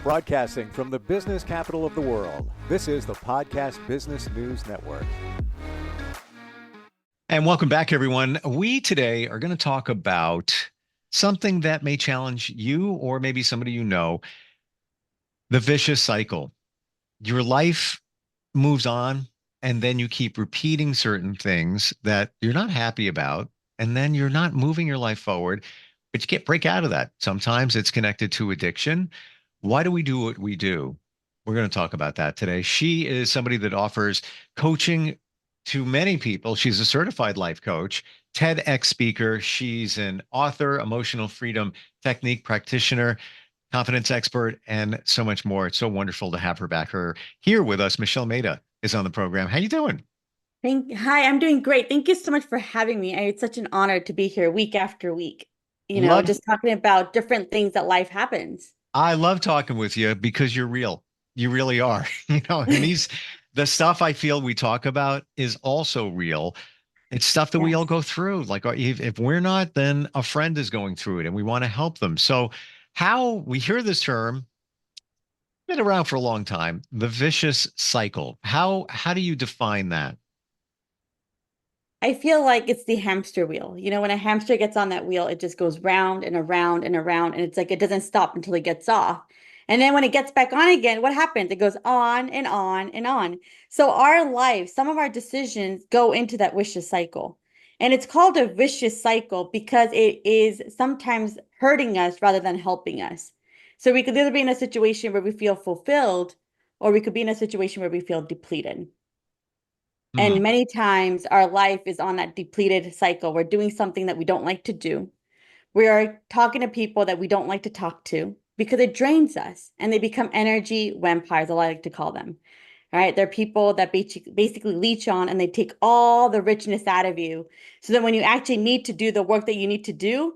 Broadcasting from the business capital of the world, this is the Podcast Business News Network. And welcome back, everyone. We today are going to talk about something that may challenge you or maybe somebody you know, the vicious cycle. Your life moves on, and then you keep repeating certain things that you're not happy about, and then you're not moving your life forward, but you can't break out of that. Sometimes it's connected to addiction. Why do we do what we do? We're going to talk about that today. She is somebody that offers coaching to many people. She's a certified life coach, TEDx speaker. She's an author, emotional freedom technique practitioner, confidence expert, and so much more. It's so wonderful to have her back here with us. Michelle Mehta is on the program. How you doing? Hi, I'm doing great. Thank you so much for having me. It's such an honor to be here week after week, Love just talking about different things that life happens. I love talking with you because you're real. You really are. And the stuff I feel we talk about is also real. It's stuff that we all Yes. go through. Like if we're not, then a friend is going through it and we want to help them. So how we hear this term, been around for a long time, the vicious cycle. How do you define that? I feel like it's the hamster wheel. When a hamster gets on that wheel, it just goes round and around and around, and it's like it doesn't stop until it gets off. And then when it gets back on again, what happens? It goes on and on and on. So our life, some of our decisions go into that vicious cycle. And it's called a vicious cycle because it is sometimes hurting us rather than helping us. So we could either be in a situation where we feel fulfilled, or we could be in a situation where we feel depleted. Hmm. And many times our life is on that depleted cycle. We're doing something that we don't like to do. We are talking to people that we don't like to talk to because it drains us and they become energy vampires, I like to call them. All right. They're people that basically leech on and they take all the richness out of you. So that when you actually need to do the work that you need to do,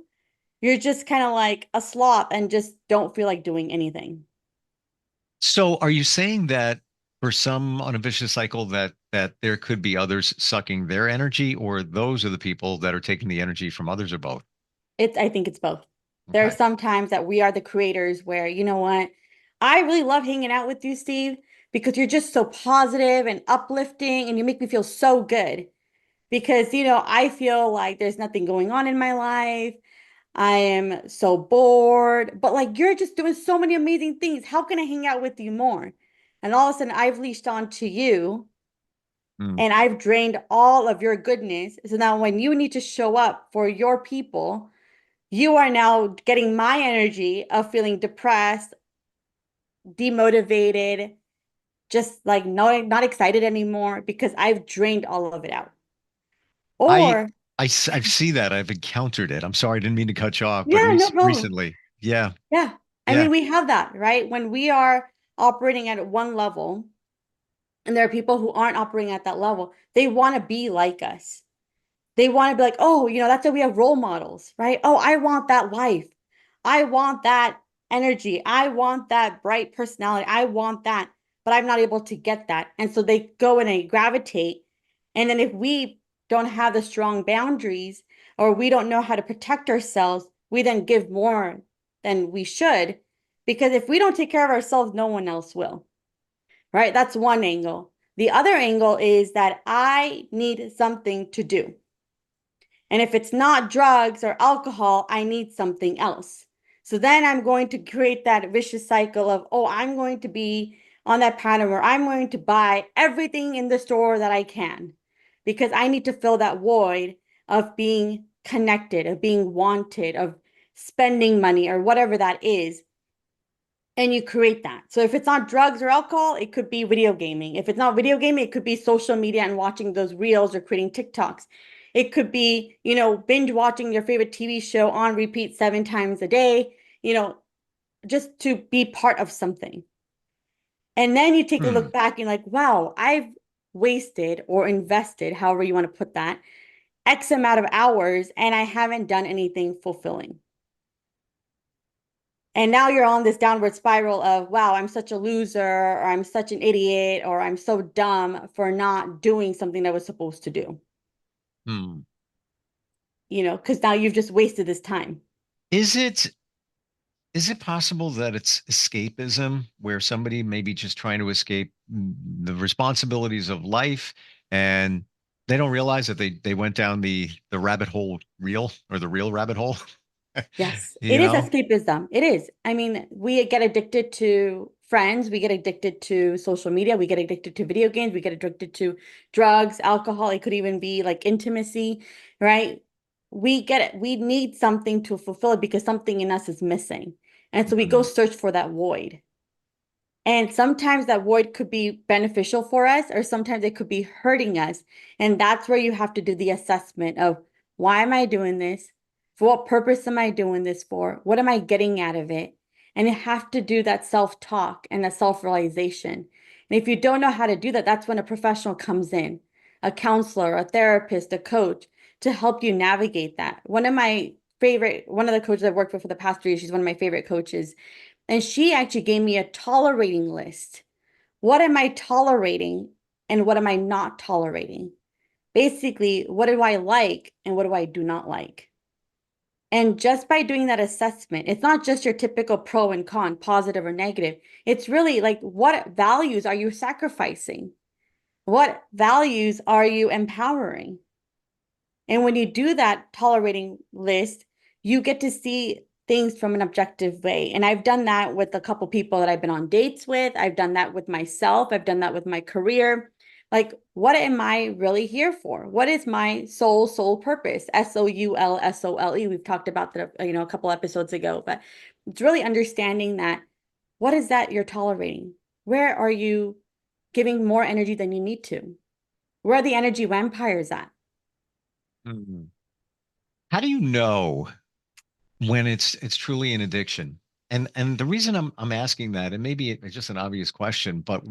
you're just kind of like a sloth and just don't feel like doing anything. So are you saying that for some on a vicious cycle that there could be others sucking their energy, or those are the people that are taking the energy from others, or both? I think it's both. There are Okay. some times that we are the creators where, you know what? I really love hanging out with you, Steve, because you're just so positive and uplifting and you make me feel so good. Because, I feel like there's nothing going on in my life. I am so bored, but like you're just doing so many amazing things. How can I hang out with you more? And all of a sudden, I've leashed on to you Hmm. and I've drained all of your goodness. So now, when you need to show up for your people, you are now getting my energy of feeling depressed, demotivated, just like not excited anymore because I've drained all of it out. I Or, I see that. I've encountered it. I'm sorry, I didn't mean to cut you off, but yeah, no problem. recently. Yeah. Yeah. I Yeah. mean, we have that, right? When we are operating at one level, and there are people who aren't operating at that level, they want to be like us. They want to be like, oh, that's why we have role models, right? Oh, I want that life. I want that energy. I want that bright personality. I want that, but I'm not able to get that. And so they go and they gravitate. And then if we don't have the strong boundaries or we don't know how to protect ourselves, we then give more than we should. Because if we don't take care of ourselves, no one else will, right? That's one angle. The other angle is that I need something to do. And if it's not drugs or alcohol, I need something else. So then I'm going to create that vicious cycle of, oh, I'm going to be on that pattern where I'm going to buy everything in the store that I can because I need to fill that void of being connected, of being wanted, of spending money or whatever that is. And you create that. So if it's not drugs or alcohol, it could be video gaming. If it's not video gaming, it could be social media and watching those reels or creating TikToks. It could be, binge watching your favorite TV show on repeat 7 times a day, just to be part of something. And then you take a Hmm. look back and you're like, wow, I've wasted or invested, however you want to put that, X amount of hours, and I haven't done anything fulfilling. And now you're on this downward spiral of, wow, I'm such a loser, or I'm such an idiot, or I'm so dumb for not doing something I was supposed to do, Hmm. because now you've just wasted this time. Is it Is it possible that it's escapism where somebody may be just trying to escape the responsibilities of life and they don't realize that they went down the rabbit hole reel or the real rabbit hole? Yes, You it is know? escapism. It is. I mean, we get addicted to friends, we get addicted to social media, we get addicted to video games, we get addicted to drugs, alcohol. It could even be like intimacy, right? We get it. We need something to fulfill it because something in us is missing. And so we go Mm, search for that void. And sometimes that void could be beneficial for us, or sometimes it could be hurting us. And that's where you have to do the assessment of why am I doing this? For what purpose am I doing this for? What am I getting out of it? And you have to do that self-talk and a self-realization. And if you don't know how to do that, that's when a professional comes in, a counselor, a therapist, a coach to help you navigate that. One of the coaches I've worked with for the past 3 years, she's one of my favorite coaches. And she actually gave me a tolerating list. What am I tolerating and what am I not tolerating? Basically, what do I like and what do I do not like? And just by doing that assessment, it's not just your typical pro and con, positive or negative. It's really like, what values are you sacrificing? What values are you empowering? And when you do that tolerating list, you get to see things from an objective way. And I've done that with a couple people that I've been on dates with. I've done that with myself. I've done that with my career. Like, what am I really here for? What is my soul purpose? SOULSOLE. We've talked about that, a couple episodes ago, but it's really understanding that what is that you're tolerating? Where are you giving more energy than you need to? Where are the energy vampires at? mm. How do you know when it's truly an addiction? And the reason I'm asking that, and maybe it's just an obvious question, but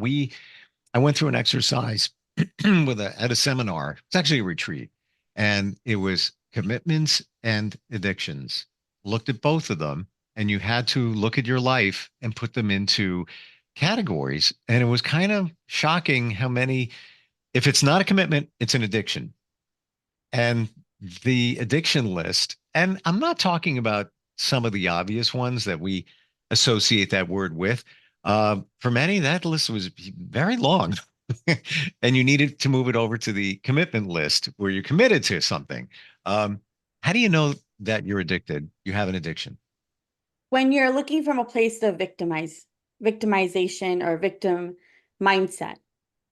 I went through an exercise at a seminar. It's actually a retreat, and it was commitments and addictions. Looked at both of them, and you had to look at your life and put them into categories. And it was kind of shocking how many, if it's not a commitment, it's an addiction. And the addiction list, and I'm not talking about some of the obvious ones that we associate that word with. For many, that list was very long. And you needed to move it over to the commitment list where you're committed to something. Um, how do you know that you're addicted? You have an addiction. When you're looking from a place of victimization or victim mindset,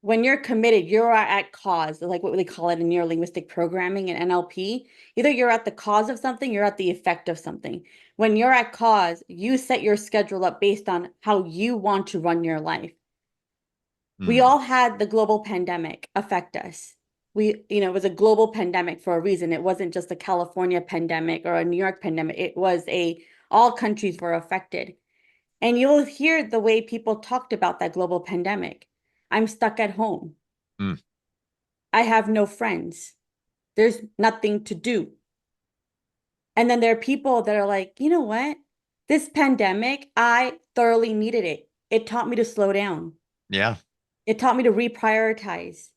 when you're committed, you're at cause, like what they call it in neuro-linguistic programming and NLP. Either you're at the cause of something, you're at the effect of something. When you're at cause, you set your schedule up based on how you want to run your life. We Hmm. all had the global pandemic affect us. It was a global pandemic for a reason. It wasn't just a California pandemic or a New York pandemic. All countries were affected. And you'll hear the way people talked about that global pandemic. I'm stuck at home. Hmm. I have no friends. There's nothing to do. And then there are people that are like, you know what? This pandemic, I thoroughly needed it. It taught me to slow down. Yeah. It taught me to reprioritize.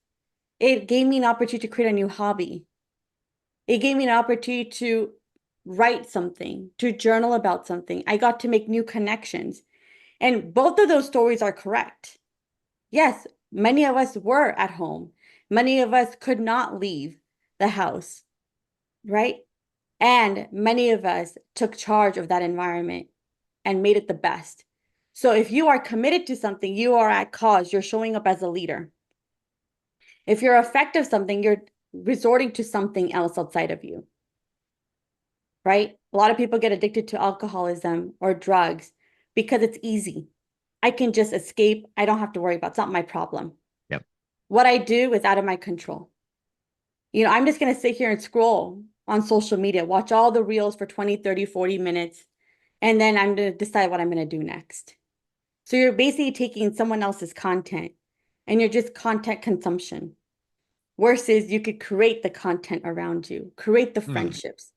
It gave me an opportunity to create a new hobby. It gave me an opportunity to write something, to journal about something. I got to make new connections. And both of those stories are correct. Yes, many of us were at home. Many of us could not leave the house, right? And many of us took charge of that environment and made it the best. So if you are committed to something, you are at cause, you're showing up as a leader. If you're effective something, you're resorting to something else outside of you, right? A lot of people get addicted to alcoholism or drugs because it's easy. I can just escape. I don't have to worry about it. It's not my problem. Yep. What I do is out of my control. I'm just going to sit here and scroll on social media, watch all the reels for 20, 30, 40 minutes, and then I'm going to decide what I'm going to do next. So you're basically taking someone else's content and you're just content consumption. Versus you could create the content around you, create the Hmm. friendships.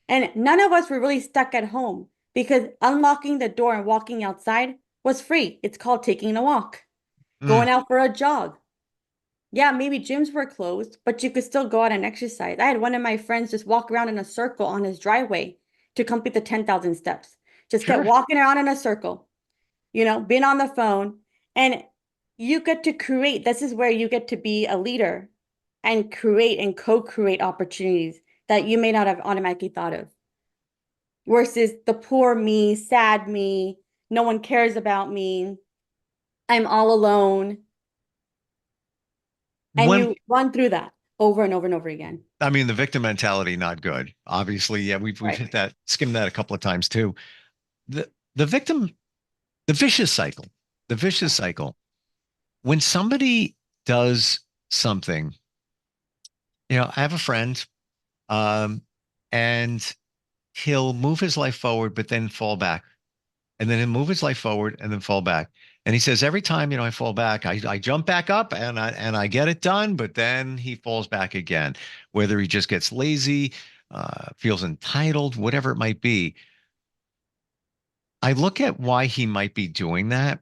And none of us were really stuck at home because unlocking the door and walking outside was free. It's called taking a walk, Hmm. going out for a jog. Yeah, maybe gyms were closed, but you could still go out and exercise. I had one of my friends just walk around in a circle on his driveway to complete the 10,000 steps. just kept Sure. walking around in a circle, being on the phone. And you get to create, this is where you get to be a leader and create and co-create opportunities that you may not have automatically thought of. Versus the poor me, sad me, no one cares about me, I'm all alone. And One, you run through that over and over and over again. I mean, the victim mentality, not good. Obviously, yeah, we've Right. hit that, skimmed that a couple of times too. The victim, the vicious cycle, the vicious cycle. When somebody does something, I have a friend, um, and he'll move his life forward, but then fall back. And then he'll move his life forward and then fall back. And he says, every time, I fall back, I jump back up and I get it done, but then he falls back again, whether he just gets lazy, feels entitled, whatever it might be. I look at why he might be doing that.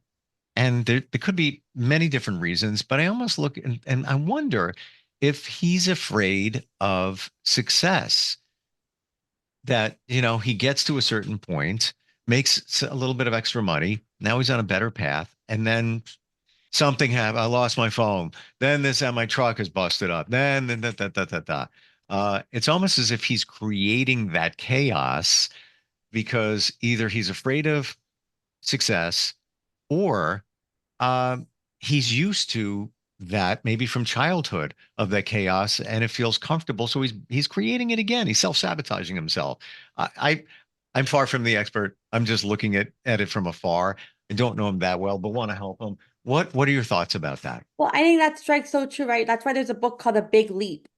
And there could be many different reasons, but I almost look and I wonder if he's afraid of success, that, he gets to a certain point, makes a little bit of extra money. Now he's on a better path. And then something happened. I lost my phone. Then this and my truck is busted up. Then da. It's almost as if he's creating that chaos because either he's afraid of success or um, he's used to that maybe from childhood of that chaos and it feels comfortable. So he's creating it again. He's self-sabotaging himself. I I'm far from the expert. I'm just looking at it from afar. I don't know him that well, but want to help him. What are your thoughts about that? Well, I think that strikes so true, right? That's why there's a book called The Big Leap,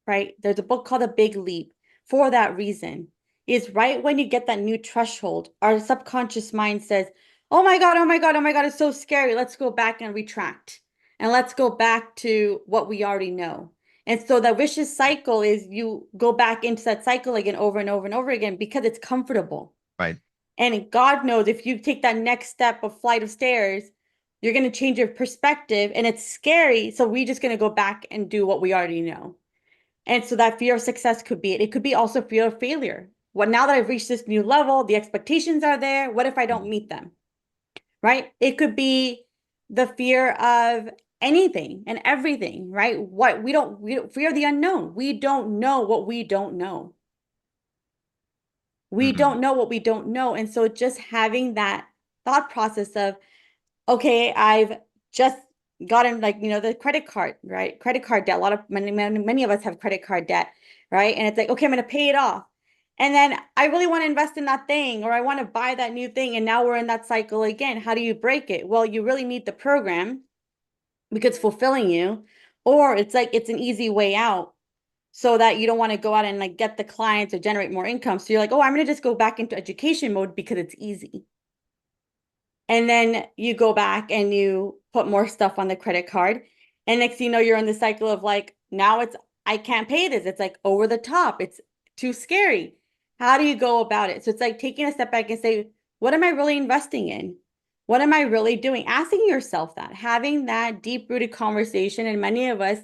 right? There's a book called The Big Leap for that reason. Is right when you get that new threshold, our subconscious mind says, oh my God, oh my God, oh my God, it's so scary. Let's go back and retract. And let's go back to what we already know. And so the vicious cycle is you go back into that cycle again over and over and over again because it's comfortable. Right. And God knows if you take that next step of flight of stairs, you're going to change your perspective and it's scary. So we're just going to go back and do what we already know. And so that fear of success could be it. It could be also fear of failure. Well, now that I've reached this new level, the expectations are there. What if I don't meet them? Right? It could be the fear of anything and everything, right? We fear the unknown. We don't know what we don't know. We Mm-hmm. don't know what we don't know. And so just having that thought process of, okay, I've just gotten the credit card, right? Credit card debt. A lot of many of us have credit card debt, right? And it's like, okay, I'm going to pay it off. And then I really want to invest in that thing or I want to buy that new thing. And now we're in that cycle again. How do you break it? Well, you really need the program because it's fulfilling you, or it's like it's an easy way out so that you don't want to go out and get the clients or generate more income. So you're like, oh, I'm going to just go back into education mode because it's easy. And then you go back and you put more stuff on the credit card. And next thing you know, you're in the cycle of now I can't pay this. It's like over the top. It's too scary. How do you go about it? So it's like taking a step back and say, what am I really investing in? What am I really doing? Asking yourself that, having that deep rooted conversation. And many of us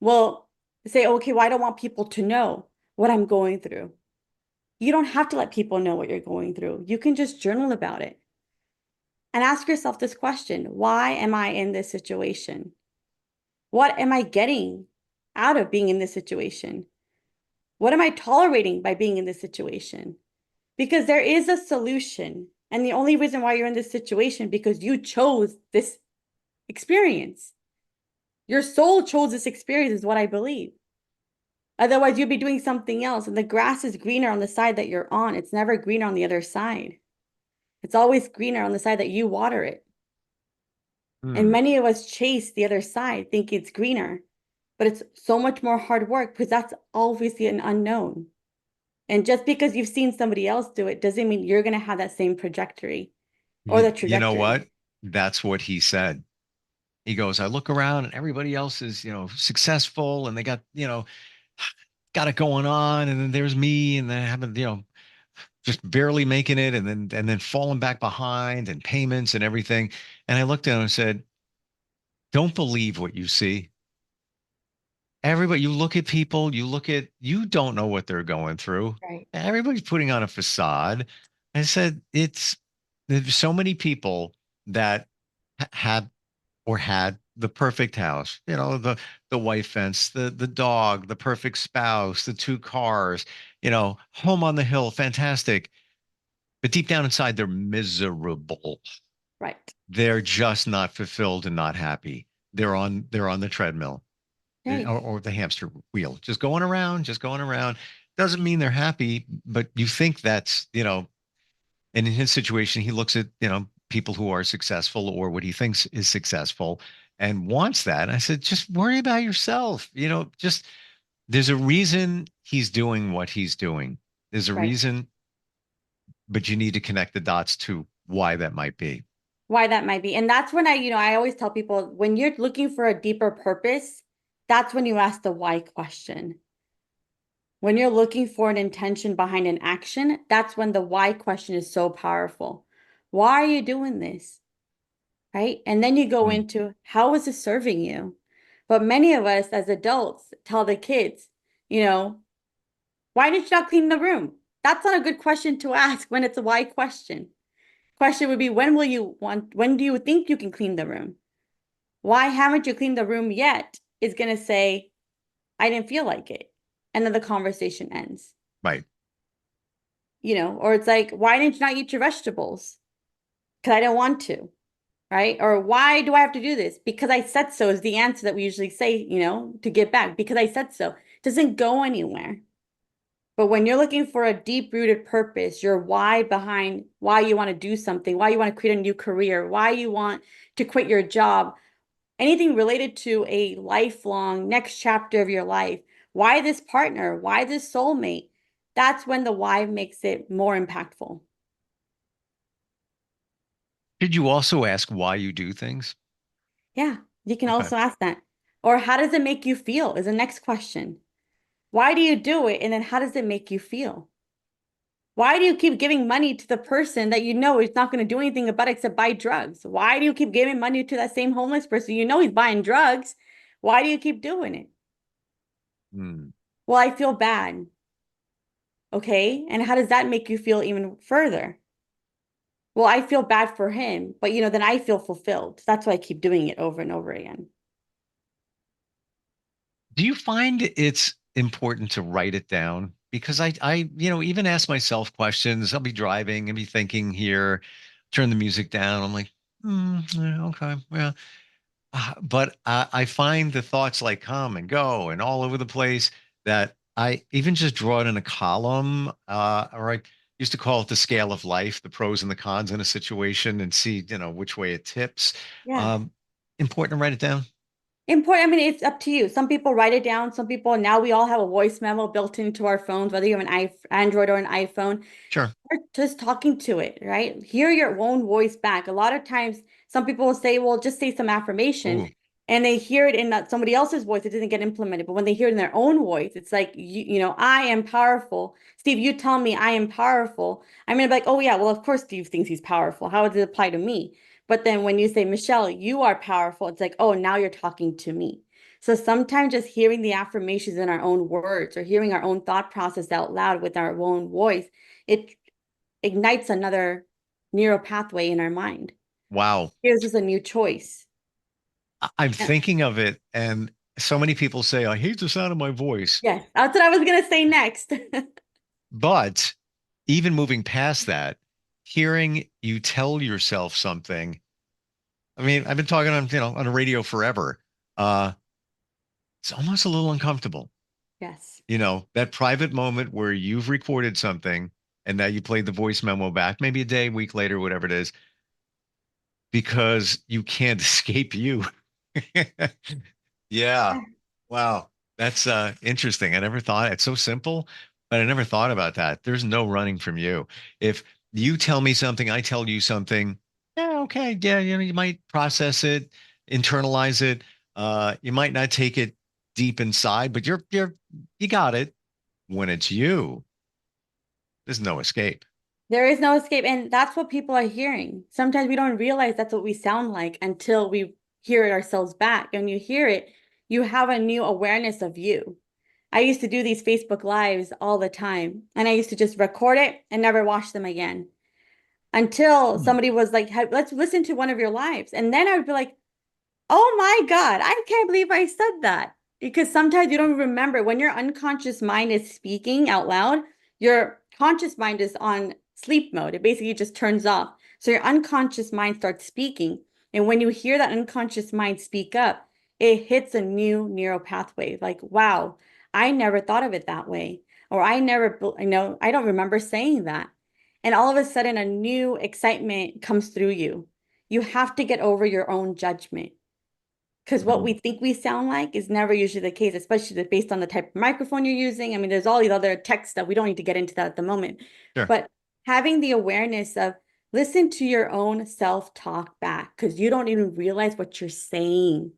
will say, okay, well, I don't want people to know what I'm going through. You don't have to let people know what you're going through. You can just journal about it. And ask yourself this question: why am I in this situation? What am I getting out of being in this situation? What am I tolerating by being in this situation? Because there is a solution. And the only reason why you're in this situation because you chose this experience. Your soul chose this experience, is what I believe. Otherwise, you'd be doing something else. And the grass is greener on the side that you're on. It's never greener on the other side. It's always greener on the side that you water it. And Hmm. many of us chase the other side, think it's greener, but it's so much more hard work because that's obviously an unknown. And just because you've seen somebody else do it doesn't mean you're going to have that same trajectory or the You know trajectory. what? That's what he said. He goes, I look around and everybody else is, successful and they got, got it going on. And then there's me and then I haven't, just barely making it and then falling back behind and payments and everything. And I looked at him and said, don't believe what you see. Everybody, you look at people, you don't know what they're going through. Right. Everybody's putting on a facade. I said, there's so many people that have or had the perfect house, the white fence, the dog, the perfect spouse, the two cars, home on the hill, fantastic. But deep down inside, they're miserable. Right. They're just not fulfilled and not happy. They're on the treadmill, Right. or the hamster wheel, just going around, just going around. Doesn't mean they're happy, but you think that's, and in his situation, he looks at, people who are successful or what he thinks is successful and wants that. I said, just worry about yourself. Just there's a reason he's doing what he's doing. There's a Right. reason, but you need to connect the dots to why that might be. Why that might be. And that's when I always tell people when you're looking for a deeper purpose, that's when you ask the why question. When you're looking for an intention behind an action, that's when the why question is so powerful. Why are you doing this? Right? And then you go Mm, into how is this serving you? But many of us as adults tell the kids, you know, why did you not clean the room? That's not a good question to ask when it's a why question. Question would be, when do you think you can clean the room? Why haven't you cleaned the room yet? Is going to say, I didn't feel like it. And then the conversation ends, right. or it's like, why didn't you not eat your vegetables? Because I didn't want to, right? Or why do I have to do this? Because I said so is the answer that we usually say, to get back. Because I said so. It doesn't go anywhere. But when you're looking for a deep rooted purpose, your why behind why you want to do something, why you want to create a new career, why you want to quit your job, anything related to a lifelong next chapter of your life, why this partner, why this soulmate, that's when the why makes it more impactful. Should you also ask why you do things? Yeah, you can Okay. also ask that. Or how does it make you feel is the next question. Why do you do it? And then how does it make you feel? Why do you keep giving money to the person that you know is not going to do anything about it except buy drugs? Why do you keep giving money to that same homeless person? You know he's buying drugs. Why do you keep doing it? Hmm. Well, I feel bad. Okay. And how does that make you feel even further? Well, I feel bad for him, but then I feel fulfilled. That's why I keep doing it over and over again. Do you find it's important to write it down? Because even ask myself questions. I'll be driving and be thinking here, turn the music down. I'm like, yeah, okay, yeah. But I find the thoughts like come and go and all over the place that I even just draw it in a column, or I used to call it the scale of life, the pros and the cons in a situation and see, which way it tips. Yeah. Um, Important to write it down. Important. I mean, it's up to you. Some people write it down. Some people, now we all have a voice memo built into our phones, whether you have an Android or an iPhone. Sure. Or just talking to it, right? Hear your own voice back. A lot of times, some people will say, well, just say some affirmation. Ooh, And they hear it in somebody else's voice, it doesn't get implemented. But when they hear it in their own voice, it's like, I am powerful. Steve, you tell me I am powerful. I'm going to be like, oh, yeah, well, of course Steve thinks he's powerful. How does it apply to me? But then when you say, Michelle, you are powerful, it's like, oh, now you're talking to me. So sometimes just hearing the affirmations in our own words or hearing our own thought process out loud with our own voice, it ignites another neural pathway in our mind. wow. Gives us a new choice. I'm Yeah. thinking of it, and so many people say, I hate the sound of my voice. Yes, that's what I was gonna say next. But even moving past that, hearing you tell yourself something. I mean, I've been talking on the radio forever. Uh, it's almost a little uncomfortable. Yes. That private moment where you've recorded something and now you played the voice memo back, maybe a day, week later, whatever it is, because you can't escape you. Yeah. Wow. That's interesting. I never thought it's so simple, but I never thought about that. There's no running from you. If you tell me something, I tell you something, yeah, okay. Yeah, you might process it, internalize it. You might not take it deep inside, but you got it. When it's you, there's no escape. There is no escape. And that's what people are hearing. Sometimes we don't realize that's what we sound like until we hear it ourselves back. And you hear it, you have a new awareness of you. I used to do these Facebook Lives all the time, and I used to just record it and never watch them again. until Hmm. somebody was like, let's listen to one of your lives. And then I would be like, oh my God, I can't believe I said that. Because sometimes you don't remember when your unconscious mind is speaking out loud, your conscious mind is on sleep mode. It basically just turns off. So your unconscious mind starts speaking. And when you hear that unconscious mind speak up, it hits a new neural pathway. Like, wow, I never thought of it that way. Or I never, I don't remember saying that. And all of a sudden, a new excitement comes through you. You have to get over your own judgment. Because what we think we sound like is never usually the case, especially based on the type of microphone you're using. I mean, there's all these other tech stuff. We don't need to get into that at the moment. Sure. But having the awareness of listen to your own self-talk back, because you don't even realize what you're saying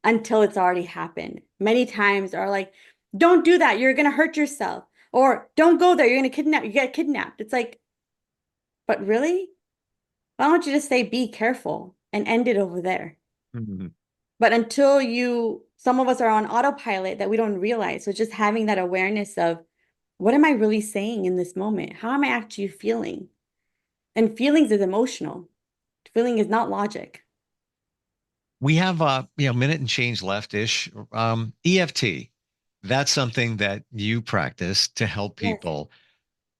until it's already happened. Many times are like, don't do that, you're gonna hurt yourself. Or don't go there, you're gonna you get kidnapped. It's like, but really? Why don't you just say be careful and end it over there? Mhm. But until some of us are on autopilot that we don't realize. So just having that awareness of what am I really saying in this moment? How am I actually feeling? And feelings is emotional. Feeling is not logic. We have minute and change left-ish. EFT. That's something that you practice to help Yes. people.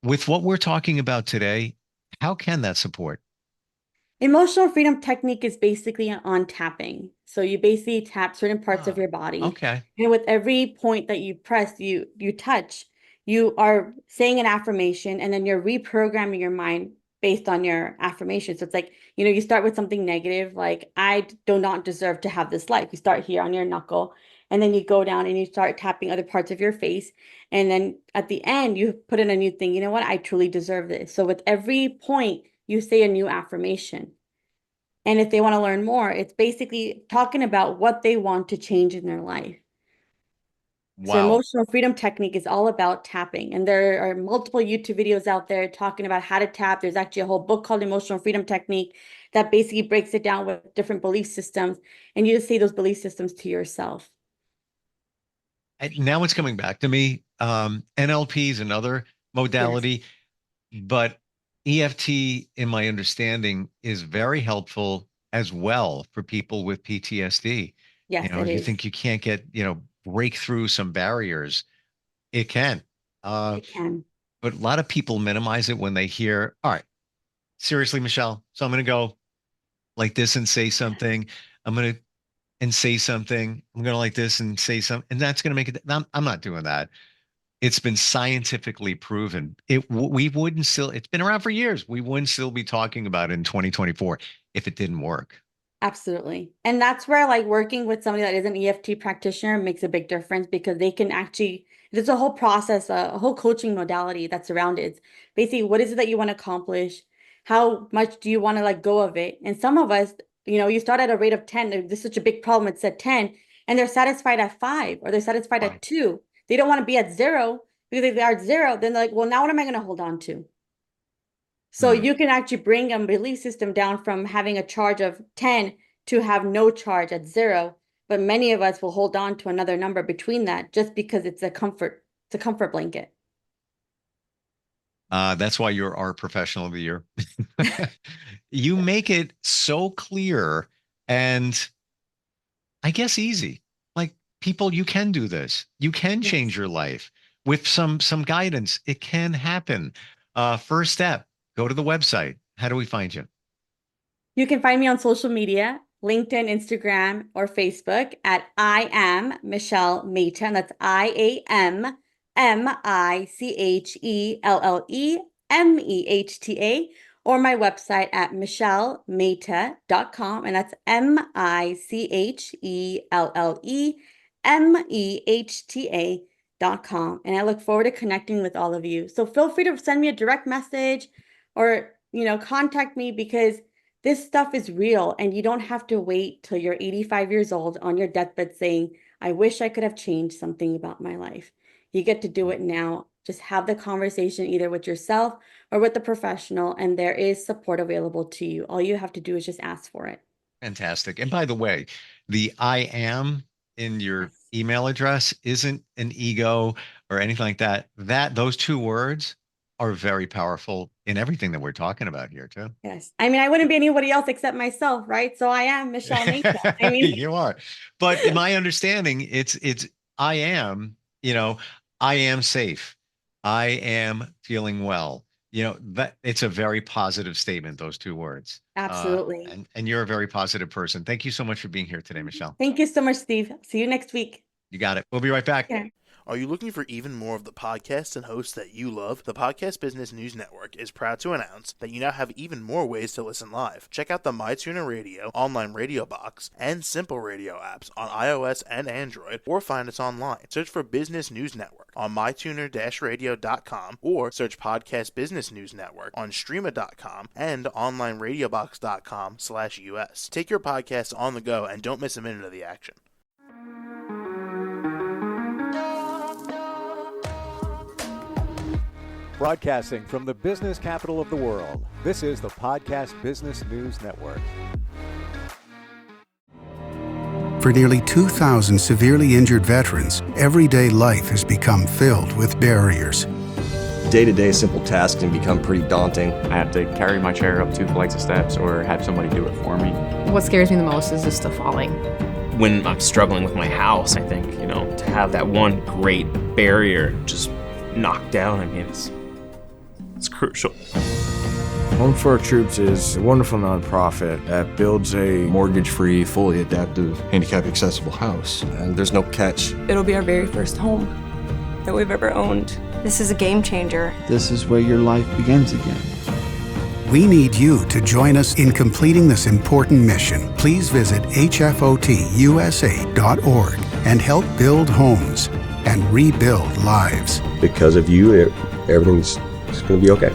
With what we're talking about today, how can that support? Emotional freedom technique is basically on tapping. So you basically tap certain parts of Ah, your body, okay. and with every point that you press, you touch, you are saying an affirmation, and then you're reprogramming your mind based on your affirmation. So it's like, you start with something negative, like I do not deserve to have this life. You start here on your knuckle, and then you go down and you start tapping other parts of your face. And then at the end, you put in a new thing. You know what? I truly deserve this. So with every point, you say a new affirmation. And if they want to learn more, it's basically talking about what they want to change in their life. So Wow. emotional freedom technique is all about tapping. And there are multiple YouTube videos out there talking about how to tap. There's actually a whole book called Emotional Freedom Technique that basically breaks it down with different belief systems. And you just say those belief systems to yourself. Now it's coming back to me. NLP is another Yes. modality, but EFT, in my understanding, is very helpful as well for people with PTSD. Yes, it You is. think you can't break through some barriers. It can. Uh, It can. but a lot of people minimize it when they hear, all right, seriously, Michelle. So I'm going to go like this and say something. I'm going to and say something. I'm going to like this and say something. And that's going to make it. I'm not doing that. It's been scientifically proven. We wouldn't still, it's been around for years. We wouldn't still be talking about it in 2024 if it didn't work. Absolutely. And that's where like working with somebody that is an EFT practitioner makes a big difference because they can actually, there's a whole process, a whole coaching modality that's around it. It's basically, what is it that you want to accomplish? How much do you want to let go of it? And some of us, you start at a rate of 10. This is such a big problem. It's at 10 and they're satisfied at 5 or they're satisfied Wow. at 2. They don't want to be at 0 because if they are at 0, then they're like, well, now what am I going to hold on to? So Hmm. you can actually bring a belief system down from having a charge of 10 to have no charge at 0. But many of us will hold on to another number between that just because it's a comfort blanket. That's why you're our professional of the year. You make it so clear and I guess easy. Like people, you can do this. You can change Yes. your life with some guidance. It can happen. First step, go to the website. How do we find you? You can find me on social media, LinkedIn, Instagram, or Facebook at I am Michelle Mehta, and that's IamMichelle or my website at michellemehta.com, and that's MICHELLEMEHTA.com. And I look forward to connecting with all of you. So feel free to send me a direct message or, contact me because this stuff is real, and you don't have to wait till you're 85 years old on your deathbed saying, I wish I could have changed something about my life. You get to do it now. Just have the conversation either with yourself or with the professional, and there is support available to you. All you have to do is just ask for it. Fantastic. And by the way, the I am in your Yes. email address isn't an ego or anything like that. Those two words, are very powerful in everything that we're talking about here too. Yes. I mean, I wouldn't be anybody else except myself, right? So I am Michelle Mehta. I mean, You are. But in my understanding, I am, I am safe. I am feeling well. That it's a very positive statement, those two words. absolutely. And you're a very positive person. Thank you so much for being here today, Michelle. Thank you so much, Steve. See you next week. You got it. We'll be right back. Yeah. Are you looking for even more of the podcasts and hosts that you love? The Podcast Business News Network is proud to announce that you now have even more ways to listen live. Check out the MyTuner Radio, online radio box, and Simple Radio apps on iOS and Android, or find us online. Search for Business News Network on mytuner-radio.com, or search Podcast Business News Network on streama.com and onlineradiobox.com/US. Take your podcast on the go and don't miss a minute of the action. Broadcasting from the business capital of the world, this is the Podcast Business News Network. For nearly 2,000 severely injured veterans, everyday life has become filled with barriers. Day-to-day simple tasks can become pretty daunting. I have to carry my chair up 2 flights of steps or have somebody do it for me. What scares me the most is just the falling. When I'm struggling with my house, I think, to have that one great barrier just knocked down, I mean, it's crucial. Home for Our Troops is a wonderful nonprofit that builds a Mortgage-free, fully adaptive, handicap-accessible house. And there's no catch. It'll be our very first home that we've ever owned. This is a game changer. This is where your life begins again. We need you to join us in completing this important mission. Please visit hfotusa.org and help build homes and rebuild lives. Because of you, everything's going to be okay.